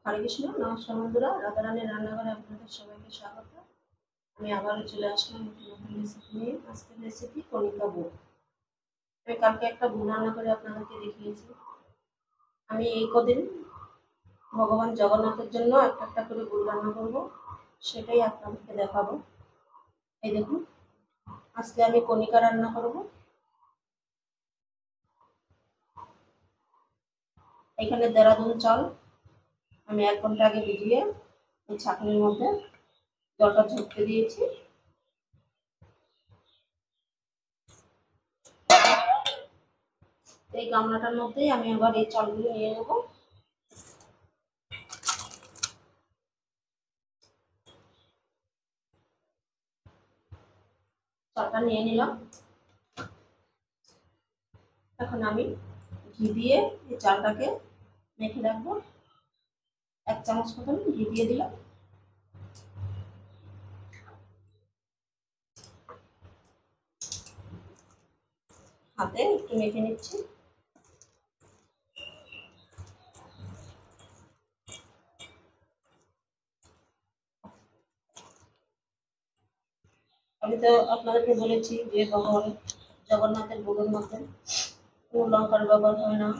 হরে কৃষ্ণ। নমস্কার বন্ধুরা, রাধারানীর রান্নাঘরে আপনাদের সবাইকে স্বাগত। আমি আবারও চলে আসলাম একটি নতুন রেসিপি নিয়ে। আজকের রেসিপি কণিকা গুড়। আমি কালকে একটা গুড় রান্না করে আপনাদেরকে দেখিয়েছি। আমি এই কদিন ভগবান জগন্নাথের জন্য একটা একটা করে গুড় রান্না করব, সেটাই আপনাদেরকে দেখাবো। এই দেখুন, আজকে আমি কণিকা রান্না করব। এখানে দেরাদুন চাল আমি 1 ঘন্টা আগে ভিজিয়ে এই ছাঁকনির মধ্যে জলটা ঝরতে দিয়েছি। এই গামলাটার মধ্যেই আমি আবার এই চালগুলো নিয়ে নেব। চালটা নিয়ে নিলাম। এখন আমি ঘি দিয়ে এই চালটাকে মেখে রাখবো। 1 চামচ মতন ঘি দিয়ে দিলাম। হাতে একটু মেখে নিচ্ছি। আমি তো আপনাদেরকে বলেছি যে ভগবান জগন্নাথের ভোগের মধ্যে কোনো লঙ্কার ব্যবহার হয় না,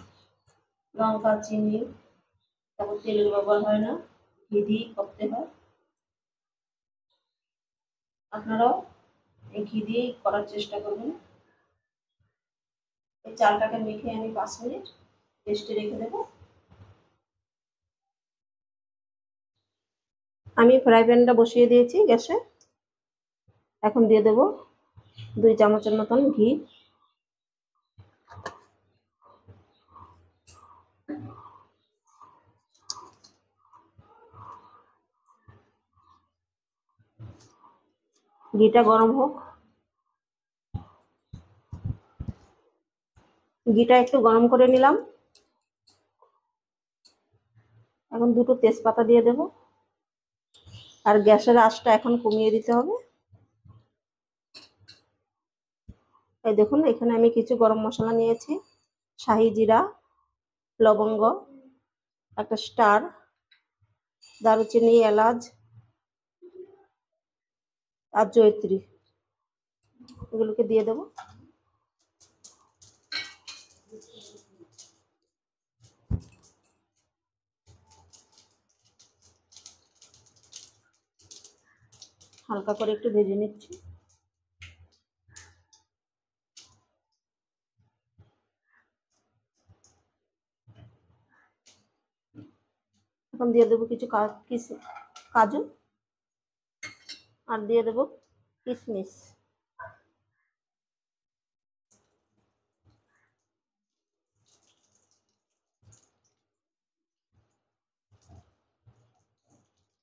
লঙ্কা, চিনি, তারপর তেলের ব্যবহার হয় না, ঘি দিয়ে করতে হয়। আপনারাও এই ঘি দিয়েই করার চেষ্টা করবেন। এই চালটাকে মেখে আমি 5 মিনিট রেস্টে রেখে দেবো। আমি ফ্রাই প্যানটা বসিয়ে দিয়েছি গ্যাসে। এখন দিয়ে দেবো 2 চামচের মতন ঘি। ঘিটা গরম হোক। ঘিটা একটু গরম করে নিলাম। এখন 2টো তেজপাতা দিয়ে দেব। আর গ্যাসের আঁচটা এখন কমিয়ে দিতে হবে। এই দেখুন, এখানে আমি কিছু গরম মশলা নিয়েছি। শাহি জিরা, লবঙ্গ, একটা স্টার, দারুচিনি, এলাচ আর জয়িত্রী, এগুলোকে দিয়ে দেব। হালকা করে একটু ভেজে নিচ্ছি। এখন দিয়ে দেবো কিছু কাজু, আর দিয়ে দেবো কিশমিশ।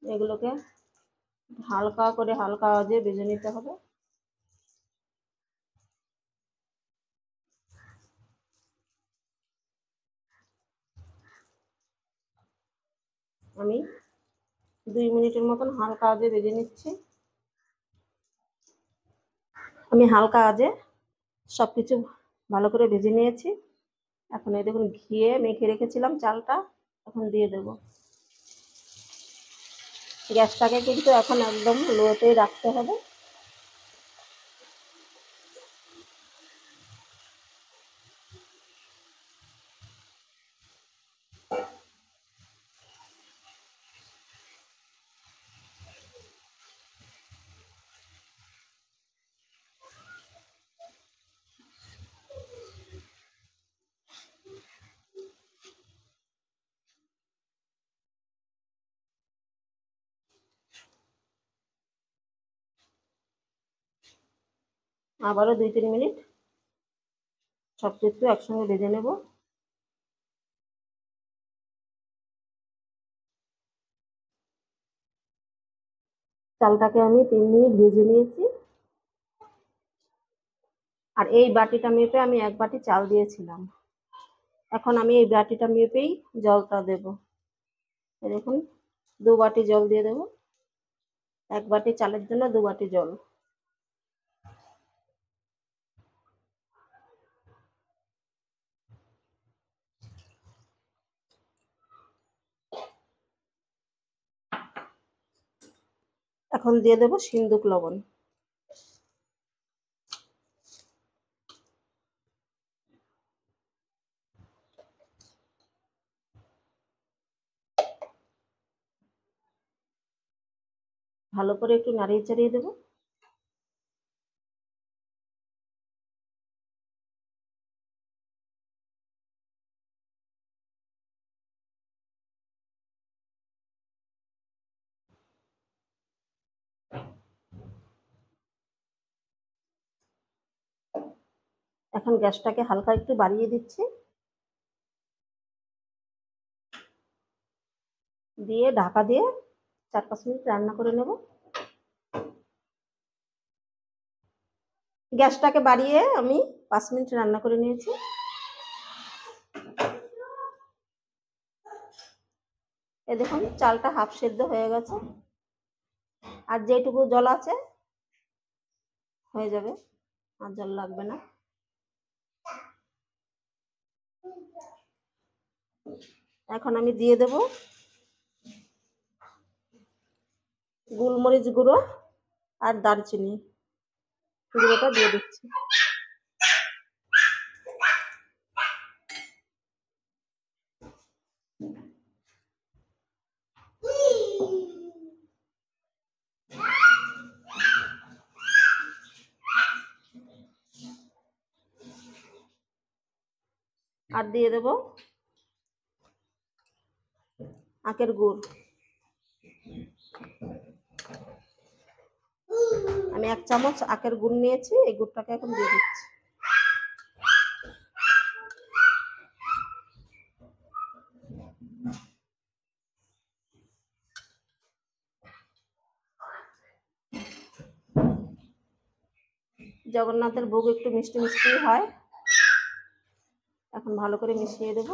এগুলোকে হালকা আঁচে ভেজে নিতে হবে। আমি 2 মিনিটের মতন হালকা আঁচে ভেজে নিচ্ছি। আমি হালকা আঁচে সবকিছু ভালো করে ভেজে নিয়েছি। এখন এই দেখুন, ঘিয়ে মেখে রেখেছিলাম চালটা, এখন দিয়ে দেব। গ্যাসটাকে কিন্তু এখন একদম লোতেই রাখতে হবে। আবারও 2-3 মিনিট সবকিছু একসঙ্গে ভেজে নেব। চালটাকে আমি 3 মিনিট ভেজে নিয়েছি। আর এই বাটিটা মেপে আমি 1 বাটি চাল দিয়েছিলাম। এখন আমি এই বাটিটা মেপেই জলটা দেব। দেখুন, 2 বাটি জল দিয়ে দেব। 1 বাটি চালের জন্য 2 বাটি জল। এখন দিয়ে দেব সিন্দুক লবণ। ভালো করে একটু নাড়িয়ে চাড়িয়ে দেব। এখন গ্যাসটাকে হালকা একটু বাড়িয়ে দিচ্ছি, দিয়ে ঢাকা দিয়ে 4-5 মিনিট রান্না করে নেব। গ্যাসটাকে বাড়িয়ে আমি 5 মিনিট রান্না করে নিয়েছি। এই দেখুন চালটা হাফ সেদ্ধ হয়ে গেছে, আর যেটুকু জল আছে হয়ে যাবে, আর জল লাগবে না। এখন আমি দিয়ে দেব গোলমরিচ গুঁড়ো আর দারচিনি গুঁড়োটা দিয়ে দিচ্ছি। আর দিয়ে দেব আখের গুড়। আমি 1 চামচ আখের গুড় নিয়েছি, এই গুড়টাকে এখন দিয়ে দিচ্ছি। জগন্নাথের ভোগ একটু মিষ্টি মিষ্টি হয়, এখন ভালো করে মিশিয়ে দেব।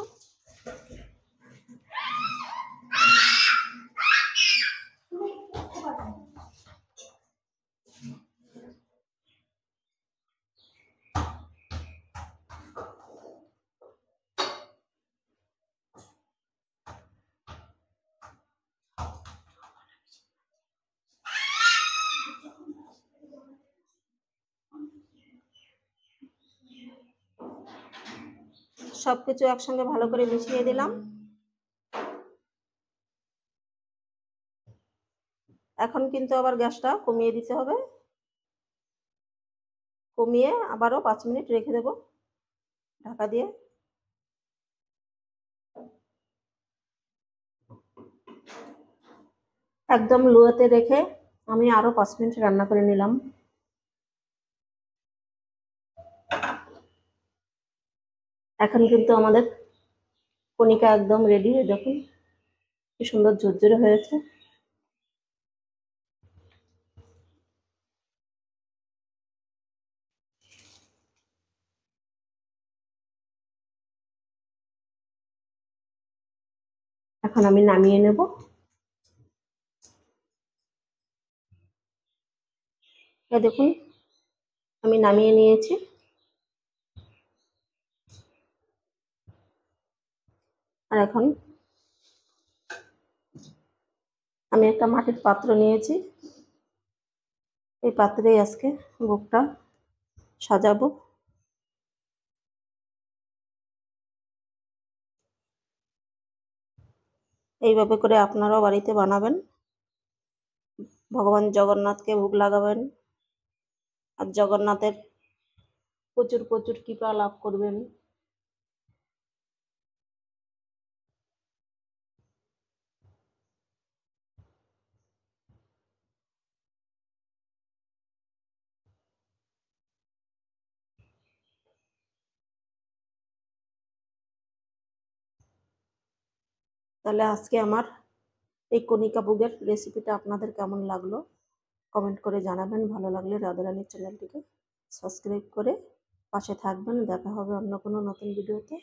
সবকিছু একসঙ্গে ভালো করে মিশিয়ে দিলাম। এখন কিন্তু আবার গ্যাসটা কমিয়ে দিতে হবে, কমিয়ে আবারও 5 মিনিট রেখে দেব ঢাকা দিয়ে। একদম লোতে রেখে আমি আরো 5 মিনিট রান্না করে নিলাম। এখন কিন্তু আমাদের কণিকা একদম রেডি, দেখুন কি সুন্দর ঝরঝরে হয়েছে। এখন আমি নামিয়ে নেব। এই দেখুন আমি নামিয়ে নিয়েছি। আর এখন আমি একটা মাটির পাত্র নিয়েছি, এই পাত্রে আজকে ভোগটা সাজাবো। এইভাবে করে আপনারাও বাড়িতে বানাবেন, ভগবান জগন্নাথকে ভোগ লাগাবেন, আর জগন্নাথের প্রচুর প্রচুর কৃপা লাভ করবেন। তাহলে আজকে আমার এই কণিকা ভোগের রেসিপিটা আপনাদের কেমন লাগলো কমেন্ট করে জানাবেন। ভালো লাগলে রাধারানীর চ্যানেলটিকে সাবস্ক্রাইব করে পাশে থাকবেন। দেখা হবে অন্য কোনো নতুন ভিডিওতে।